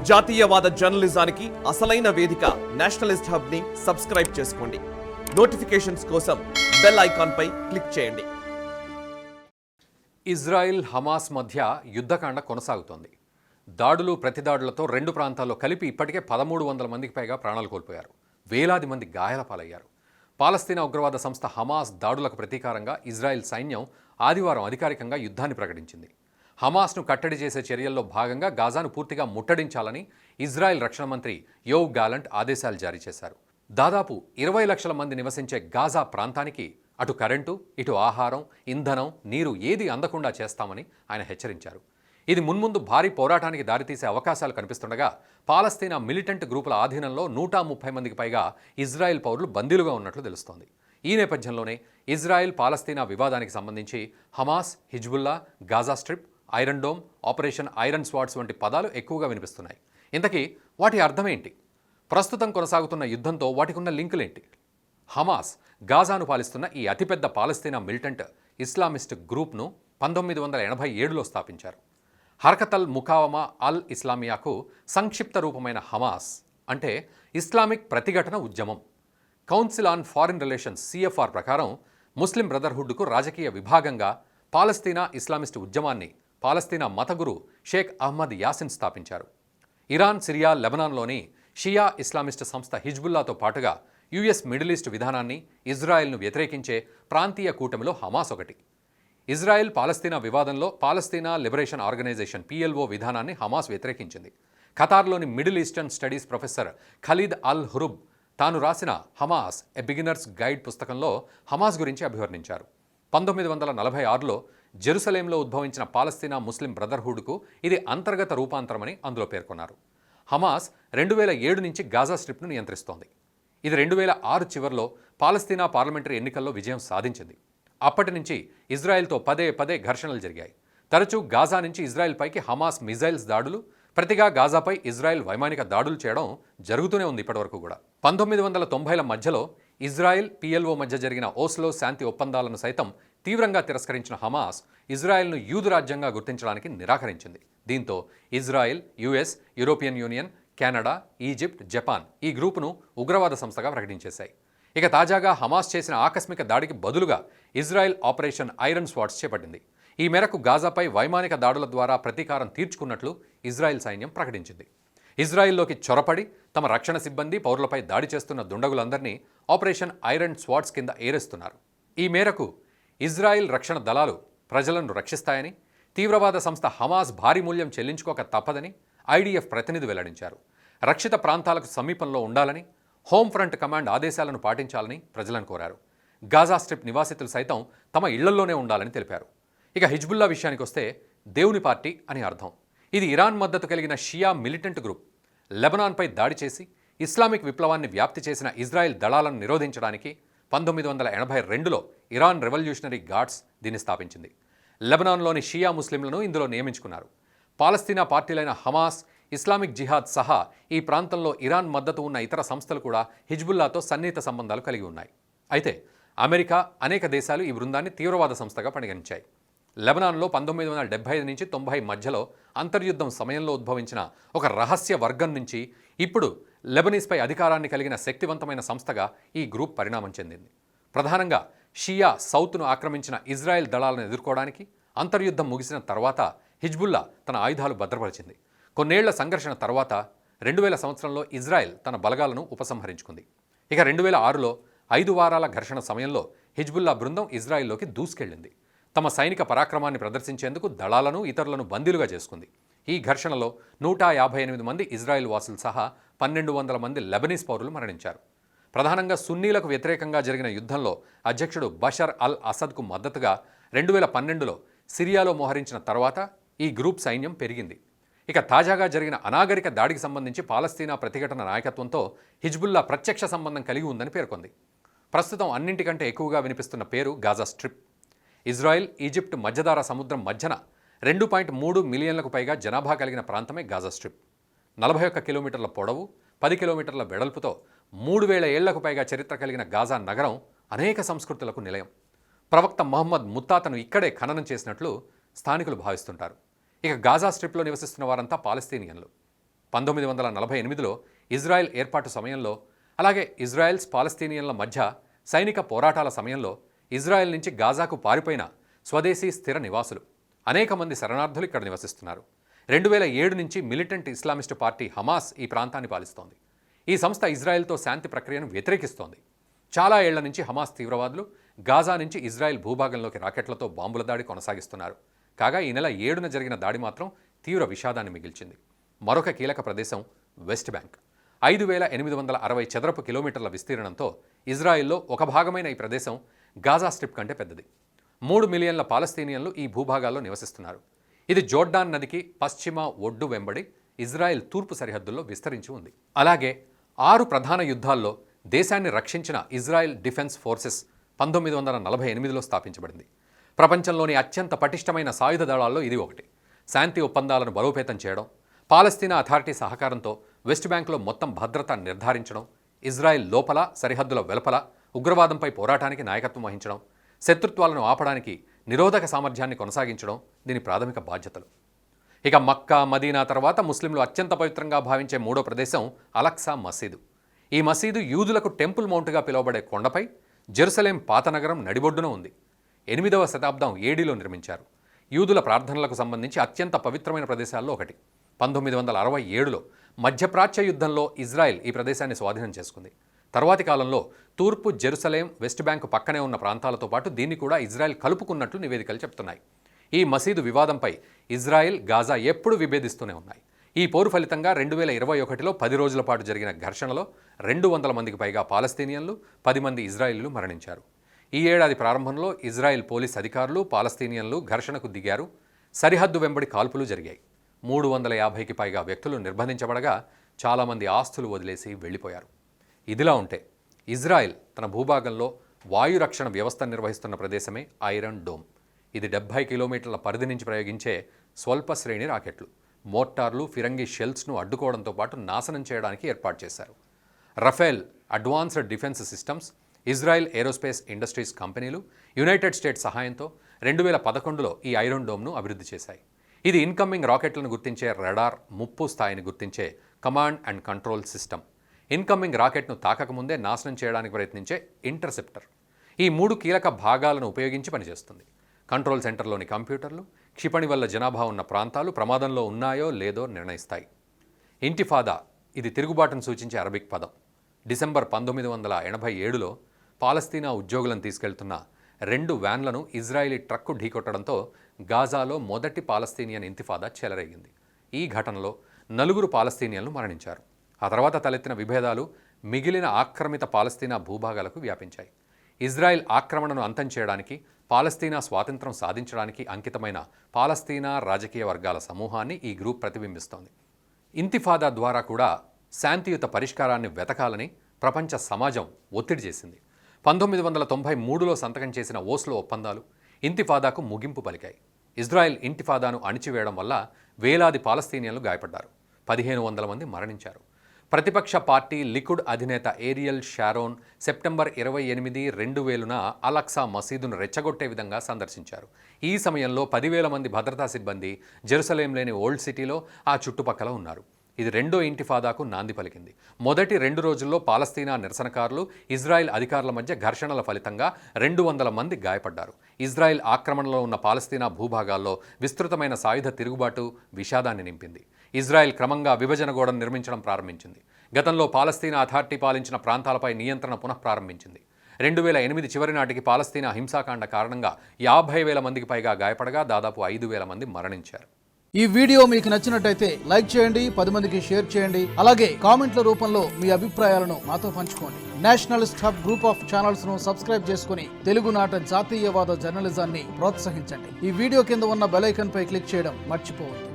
జాతీయవాద జర్నలిజానికి అసలైన వేదిక నేషనలిస్ట్ హబ్ ని సబ్స్క్రైబ్ చేసుకోండి. నోటిఫికేషన్స్ కోసం బెల్ ఐకాన్ పై క్లిక్ చేయండి. ఇజ్రాయిల్ హమాస్ మధ్య యుద్ధకాండ కొనసాగుతోంది. దాడులు ప్రతిదాడులతో రెండు ప్రాంతాల్లో కలిపి ఇప్పటికే 1300 మందికి పైగా ప్రాణాలు కోల్పోయారు. వేలాది మంది గాయాల పాలయ్యారు. పాలస్తీనా ఉగ్రవాద సంస్థ హమాస్ దాడులకు ప్రతీకారంగా ఇజ్రాయెల్ సైన్యం ఆదివారం అధికారికంగా యుద్ధాన్ని ప్రకటించింది. హమాస్ను కట్టడి చేసే చర్యల్లో భాగంగా గాజాను పూర్తిగా ముట్టడించాలని ఇజ్రాయెల్ రక్షణ మంత్రి యోవ్ గాలంట్ ఆదేశాలు జారీ చేశారు. దాదాపు 20 లక్షల మంది నివసించే గాజా ప్రాంతానికి అటు కరెంటు, ఇటు ఆహారం, ఇంధనం, నీరు ఏది అందకుండా చేస్తామని ఆయన హెచ్చరించారు. ఇది మున్ముందు భారీ పోరాటానికి దారితీసే అవకాశాలు కనిపిస్తుండగా పాలస్తీనా మిలిటెంట్ గ్రూపుల ఆధీనంలో 130 మందికి పైగా ఇజ్రాయెల్ పౌరులు బందీలుగా ఉన్నట్లు తెలుస్తోంది. ఈ నేపథ్యంలోనే ఇజ్రాయెల్ పాలస్తీనా వివాదానికి సంబంధించి Hamas, Hezbollah, Gaza strip, iron dome, operation iron swords వంటి పదాలు ఎక్కువగా వినిపిస్తున్నాయి. ఇంతకీ వాటి అర్థమేంటి? ప్రస్తుతం కొనసాగుతున్న యుద్ధంతో వాటికి ఉన్న లింకులేంటి? హమాస్ గాజాను పాలిస్తున్న ఈ అతిపెద్ద పాలస్తీనా మిలిటెంట్ ఇస్లామిస్ట్ గ్రూప్ను 1987లో స్థాపించారు. హర్కత్ అల్ ముకావమా అల్ ఇస్లామియాకు సంక్షిప్త రూపమైన హమాస్ అంటే ఇస్లామిక్ ప్రతిఘటన ఉద్యమం. Council on foreign relations CFR ప్రకారం ముస్లిం బ్రదర్హుడ్కు రాజకీయ విభాగంగా పాలస్తీనా ఇస్లామిస్ట్ ఉద్యమాన్ని పాలస్తీనా మతగురు షేక్ అహ్మద్ యాసిన్ స్థాపించారు. ఇరాన్, సిరియా, లెబనాన్లోని షియా ఇస్లామిస్ట్ సంస్థ హిజ్బుల్లాతో పాటుగా US మిడిల్ ఈస్ట్ విధానాన్ని, ఇజ్రాయెల్ను వ్యతిరేకించే ప్రాంతీయ కూటమిలో హమాస్ ఒకటి. ఇజ్రాయెల్ పాలస్తీనా వివాదంలో పాలస్తీనా లిబరేషన్ ఆర్గనైజేషన్ PLO విధానాన్ని హమాస్ వ్యతిరేకించింది. ఖతార్లోని Middle Eastern Studies professor Khalid al Hroub తాను రాసిన హమాస్ ఎ బిగినర్స్ గైడ్ పుస్తకంలో హమాస్ గురించి అభివర్ణించారు. 1946లో జెరూసలేంలో ఉద్భవించిన పాలస్తీనా ముస్లిం బ్రదర్హుడ్కు ఇది అంతర్గత రూపాంతరమని అందులో పేర్కొన్నారు. హమాస్ 2007 నుంచి గాజా స్ట్రిప్ను నియంత్రిస్తోంది. ఇది 2006 చివరిలో పాలస్తీనా పార్లమెంటరీ ఎన్నికల్లో విజయం సాధించింది. అప్పటి నుంచి ఇజ్రాయెల్తో పదే పదే ఘర్షణలు జరిగాయి. తరచూ గాజా నుంచి ఇజ్రాయెల్పైకి హమాస్ మిజైల్స్ దాడులు, ప్రతిగా గాజాపై ఇజ్రాయెల్ వైమానిక దాడులు చేయడం జరుగుతూనే ఉంది ఇప్పటివరకు కూడా. 1990ల మధ్యలో ఇజ్రాయెల్, PLO మధ్య జరిగిన ఓస్లో శాంతి ఒప్పందాలను సైతం తీవ్రంగా తిరస్కరించిన హమాస్ ఇజ్రాయెల్ను యూదు రాజ్యంగా గుర్తించడానికి నిరాకరించింది. దీంతో Israel, US, European union, Canada, Egypt, Japan ఈ గ్రూపును ఉగ్రవాద సంస్థగా ప్రకటించేశాయి. ఇక తాజాగా హమాస్ చేసిన ఆకస్మిక దాడికి బదులుగా ఇజ్రాయెల్ ఆపరేషన్ ఐరన్ స్వార్డ్స్ చేపట్టింది. ఈ మేరకు గాజాపై వైమానిక దాడుల ద్వారా ప్రతీకారం తీర్చుకున్నట్లు ఇజ్రాయెల్ సైన్యం ప్రకటించింది. ఇజ్రాయెల్లోకి చొరపడి తమ రక్షణ సిబ్బంది, పౌరులపై దాడి చేస్తున్న దుండగులందరినీ ఆపరేషన్ ఐరన్ స్వార్డ్స్ కింద ఏరేస్తున్నారు. ఈ మేరకు ఇజ్రాయెల్ రక్షణ దళాలు ప్రజలను రక్షిస్తాయని, తీవ్రవాద సంస్థ హమాస్ భారీ మూల్యం చెల్లించుకోక తప్పదని IDF ప్రతినిధి వెల్లడించారు. రక్షిత ప్రాంతాలకు సమీపంలో ఉండాలని, హోమ్ ఫ్రంట్ కమాండ్ ఆదేశాలను పాటించాలని ప్రజలను కోరారు. గాజా స్ట్రిప్ నివాసితులు సైతం తమ ఇళ్లల్లోనే ఉండాలని తెలిపారు. ఇక హిజ్బుల్లా విషయానికి వస్తే దేవుని పార్టీ అని అర్థం. ఇది ఇరాన్ మద్దతు కలిగిన షియా మిలిటెంట్ గ్రూప్. లెబనాన్పై దాడి చేసి ఇస్లామిక్ విప్లవాన్ని వ్యాప్తి చేసిన ఇజ్రాయెల్ దళాలను నిరోధించడానికి 1982లో ఇరాన్ రెవల్యూషనరీ గార్డ్స్ దీన్ని స్థాపించింది. లెబనాన్లోని షియా ముస్లింలను ఇందులో నియమించుకున్నారు. పాలస్తీనా పార్టీలైన హమాస్, ఇస్లామిక్ జిహాద్ సహా ఈ ప్రాంతంలో ఇరాన్ మద్దతు ఉన్న ఇతర సంస్థలు కూడా హిజ్బుల్లాతో సన్నిహిత సంబంధాలు కలిగి ఉన్నాయి. అయితే అమెరికా, అనేక దేశాలు ఈ బృందాన్ని తీవ్రవాద సంస్థగా పరిగణించాయి. లెబనాన్లో 1975 నుంచి 90 మధ్యలో అంతర్యుద్ధం సమయంలో ఉద్భవించిన ఒక రహస్య వర్గం నుంచి ఇప్పుడు లెబనీస్పై అధికారాన్ని కలిగిన శక్తివంతమైన సంస్థగా ఈ గ్రూప్ పరిణామం చెందింది. ప్రధానంగా షియా సౌత్ను ఆక్రమించిన ఇజ్రాయెల్ దళాలను ఎదుర్కోవడానికి అంతర్యుద్ధం ముగిసిన తర్వాత హిజ్బుల్లా తన ఆయుధాలు భద్రపరిచింది. కొన్నేళ్ల సంఘర్షణ తర్వాత 2000 సంవత్సరంలో ఇజ్రాయెల్ తన బలగాలను ఉపసంహరించుకుంది. ఇక 2006లో 5 వారాల ఘర్షణ సమయంలో హిజ్బుల్లా బృందం ఇజ్రాయెల్లోకి దూసుకెళ్లింది. తమ సైనిక పరాక్రమాన్ని ప్రదర్శించేందుకు దళాలను, ఇతరులను బందీలుగా చేసుకుంది. ఈ ఘర్షణలో 158 మంది ఇజ్రాయెల్ వాసులు సహా 1200 మంది లెబనీస్ పౌరులు మరణించారు. ప్రధానంగా సున్నీలకు వ్యతిరేకంగా జరిగిన యుద్ధంలో అధ్యక్షుడు బషర్ అల్ అసద్కు మద్దతుగా 2012లో సిరియాలో మోహరించిన తర్వాత ఈ గ్రూప్ సైన్యం పెరిగింది. ఇక తాజాగా జరిగిన అనాగరిక దాడికి సంబంధించి పాలస్తీనా ప్రతిఘటన నాయకత్వంతో హిజ్బుల్లా ప్రత్యక్ష సంబంధం కలిగి ఉందని పేర్కొంది. ప్రస్తుతం అన్నింటికంటే ఎక్కువగా వినిపిస్తున్న పేరు గాజా స్ట్రిప్. ఇజ్రాయెల్, ఈజిప్ట్ మధ్యధరా సముద్రం మధ్యన 2.3 మిలియన్లకు పైగా జనాభా కలిగిన ప్రాంతమే గాజా స్ట్రిప్. 41 కిలోమీటర్ల పొడవు, 10 కిలోమీటర్ల వెడల్పుతో 3000 ఏళ్లకు పైగా చరిత్ర కలిగిన గాజా నగరం అనేక సంస్కృతులకు నిలయం. ప్రవక్త మహమ్మద్ ముత్తాతను ఇక్కడే ఖననం చేసినట్లు స్థానికులు భావిస్తుంటారు. ఇక గాజా స్ట్రిప్లో నివసిస్తున్న వారంతా పాలస్తీనియన్లు. 1948లో ఇజ్రాయెల్ ఏర్పాటు సమయంలో, అలాగే ఇజ్రాయెల్స్ పాలస్తీనియన్ల మధ్య సైనిక పోరాటాల సమయంలో ఇజ్రాయెల్ నుంచి గాజాకు పారిపోయిన స్వదేశీ స్థిర నివాసులు అనేక మంది శరణార్థులు ఇక్కడ నివసిస్తున్నారు. 2007 నుంచి మిలిటెంట్ ఇస్లామిస్టు పార్టీ హమాస్ ఈ ప్రాంతాన్ని పాలిస్తోంది. ఈ సంస్థ ఇజ్రాయెల్తో శాంతి ప్రక్రియను వ్యతిరేకిస్తోంది. చాలా ఏళ్ల నుంచి హమాస్ తీవ్రవాదులు గాజా నుంచి ఇజ్రాయెల్ భూభాగంలోకి రాకెట్లతో బాంబుల దాడి కొనసాగిస్తున్నారు. కాగా ఈ నెల 7న జరిగిన దాడి మాత్రం తీవ్ర విషాదాన్ని మిగిల్చింది. మరొక కీలక ప్రదేశం వెస్ట్ బ్యాంక్. 5,860 చదరపు కిలోమీటర్ల విస్తీర్ణంతో ఇజ్రాయెల్లో ఒక భాగమైన ఈ ప్రదేశం గాజా స్ట్రిప్ కంటే పెద్దది. 3 మిలియన్ల పాలస్తీనియన్లు ఈ భూభాగాల్లో నివసిస్తున్నారు. ఇది జోర్డాన్ నదికి పశ్చిమ ఒడ్డు వెంబడి ఇజ్రాయెల్ తూర్పు సరిహద్దుల్లో విస్తరించి ఉంది. అలాగే 6 ప్రధాన యుద్ధాల్లో దేశాన్ని రక్షించిన ఇజ్రాయెల్ డిఫెన్స్ ఫోర్సెస్ 1948లో స్థాపించబడింది. ప్రపంచంలోని అత్యంత పటిష్టమైన సాయుధ దళాల్లో ఇది ఒకటి. శాంతి ఒప్పందాలను బలోపేతం చేయడం, పాలస్తీనా అథారిటీ సహకారంతో వెస్ట్ బ్యాంక్లో మొత్తం భద్రత నిర్ధారించడం, ఇజ్రాయెల్ లోపల సరిహద్దుల వెలుపల ఉగ్రవాదంపై పోరాటానికి నాయకత్వం వహించడం, శత్రుత్వాలను ఆపడానికి నిరోధక సామర్థ్యాన్ని కొనసాగించడం దీని ప్రాథమిక బాధ్యతలు. ఇక మక్కా, మదీనా తర్వాత ముస్లింలు అత్యంత పవిత్రంగా భావించే మూడో ప్రదేశం అలక్సా మసీదు. ఈ మసీదు యూదులకు టెంపుల్ మౌంట్గా పిలువబడే కొండపై జెరూసలేం పాత నగరం నడిబొడ్డున ఉంది. 8వ శతాబ్దం ఏడీలో నిర్మించారు. యూదుల ప్రార్థనలకు సంబంధించి అత్యంత పవిత్రమైన ప్రదేశాల్లో ఒకటి. 1967లో మధ్యప్రాచ్య యుద్ధంలో ఇజ్రాయెల్ ఈ ప్రదేశాన్ని స్వాధీనం చేసుకుంది. తర్వాతి కాలంలో తూర్పు జెరూసలేం, వెస్ట్ బ్యాంకు పక్కనే ఉన్న ప్రాంతాలతో పాటు దీన్ని కూడా ఇజ్రాయెల్ కలుపుకున్నట్లు నివేదికలు చెప్తున్నాయి. ఈ మసీదు వివాదంపై ఇజ్రాయెల్, గాజా ఎప్పుడూ విభేదిస్తూనే ఉన్నాయి. ఈ పోరు ఫలితంగా 2021లో 10 రోజుల పాటు జరిగిన ఘర్షణలో 200 మందికి పైగా పాలస్తీనియన్లు, 10 మంది ఇజ్రాయిలీలు మరణించారు. ఈ ఏడాది ప్రారంభంలో ఇజ్రాయెల్ పోలీస్ అధికారులు, పాలస్తీనియన్లు ఘర్షణకు దిగారు. సరిహద్దు వెంబడి కాల్పులు జరిగాయి. 350కి పైగా వ్యక్తులు నిర్బంధించబడగా చాలామంది ఆస్తులు వదిలేసి వెళ్ళిపోయారు. ఇదిలా ఉంటే ఇజ్రాయెల్ తన భూభాగంలో వాయు రక్షణ వ్యవస్థ నిర్వహిస్తున్న ప్రదేశమే ఐరన్ డోమ్. ఇది 70 కిలోమీటర్ల పరిధి నుంచి ప్రయోగించే స్వల్ప శ్రేణి రాకెట్లు, మోర్టార్లు, ఫిరంగి షెల్స్ను అడ్డుకోవడంతో పాటు నాశనం చేయడానికి ఏర్పాటు చేశారు. Rafale advanced defence systems, Israel aerospace industries కంపెనీలు యునైటెడ్ స్టేట్స్ సహాయంతో 2011లో ఈ ఐరన్ డోమ్ను అభివృద్ధి చేశాయి. ఇది ఇన్కమింగ్ రాకెట్లను గుర్తించే రడార్, ముప్పు స్థాయిని గుర్తించే command and control system, incoming రాకెట్ను తాకకముందే నాశనం చేయడానికి ప్రయత్నించే ఇంటర్సెప్టర్. ఈ 3 కీలక భాగాలను ఉపయోగించి పనిచేస్తుంది. కంట్రోల్ సెంటర్లోని కంప్యూటర్లు క్షిపణి వల్ల జనాభా ఉన్న ప్రాంతాలు ప్రమాదంలో ఉన్నాయో లేదో నిర్ణయిస్తాయి. ఇంటిఫాదా, ఇది తిరుగుబాటును సూచించే అరబిక్ పదం. డిసెంబర్ 1987లో పాలస్తీనా ఉద్యోగులను తీసుకెళ్తున్న 2 వ్యాన్లను ఇజ్రాయిలీ ట్రక్కు ఢీకొట్టడంతో గాజాలో మొదటి పాలస్తీనియన్ ఇంతిఫాదా చెలరేగింది. ఈ ఘటనలో 4 పాలస్తీనియన్లు మరణించారు. ఆ తర్వాత తలెత్తిన విభేదాలు మిగిలిన ఆక్రమిత పాలస్తీనా భూభాగాలకు వ్యాపించాయి. ఇజ్రాయెల్ ఆక్రమణను అంతం చేయడానికి, పాలస్తీనా స్వాతంత్రం సాధించడానికి అంకితమైన పాలస్తీనా రాజకీయ వర్గాల సమూహాన్ని ఈ గ్రూప్ ప్రతిబింబిస్తోంది. ఇంతిఫాదా ద్వారా కూడా శాంతియుత పరిష్కారాన్ని వెతకాలని ప్రపంచ సమాజం ఒత్తిడి చేసింది. 1993లో సంతకం చేసిన ఓస్లో ఒప్పందాలు ఇంతిఫాదాకు ముగింపు పలికాయి. ఇజ్రాయెల్ ఇంటిఫాదాను అణిచివేయడం వల్ల వేలాది పాలస్తీనియన్లు గాయపడ్డారు. 1500 మంది మరణించారు. ప్రతిపక్ష పార్టీ లికుడ్ అధినేత ఏరియల్ షారోన్ సెప్టెంబర్ 28, 2000న అలక్సా మసీదును రెచ్చగొట్టే విధంగా సందర్శించారు. ఈ సమయంలో 10,000 మంది భద్రతా సిబ్బంది జెరూసలేంలోని ఓల్డ్ సిటీలో ఆ చుట్టుపక్కల ఉన్నారు. ఇది రెండో ఇంటిఫాదాకు నాంది పలికింది. మొదటి 2 రోజుల్లో పాలస్తీనా నిరసనకారులు, ఇజ్రాయెల్ అధికారుల మధ్య ఘర్షణల ఫలితంగా 200 మంది గాయపడ్డారు. ఇజ్రాయెల్ ఆక్రమణలో ఉన్న పాలస్తీనా భూభాగాల్లో విస్తృతమైన సాయుధ తిరుగుబాటు విషాదాన్ని నింపింది. ఇజ్రాయెల్ క్రమంగా విభజన గోడను నిర్మించడం ప్రారంభించింది. గతంలో పాలస్తీనా అథారిటీ పాలించిన ప్రాంతాలపై నియంత్రణ పునఃప్రారంభించింది. 2008 చివరి నాటికి పాలస్తీనా హింసాకాండ కారణంగా 50,000 మందికి పైగా గాయపడగా దాదాపు 5,000 మంది మరణించారు. ఈ వీడియో మీకు నచ్చినట్టయితే లైక్ చేయండి, 10 మందికి షేర్ చేయండి. అలాగే కామెంట్ల రూపంలో మీ అభిప్రాయాలను మాతో పంచుకోండి. Nationalist hub group of channels ను సబ్స్క్రైబ్ చేసుకుని తెలుగునాట జాతీయవాద జర్నలిజాన్ని ప్రోత్సహించండి. ఈ వీడియో కింద ఉన్న బెల్ ఐకాన్ పై క్లిక్ చేయడం మర్చిపోవద్దు.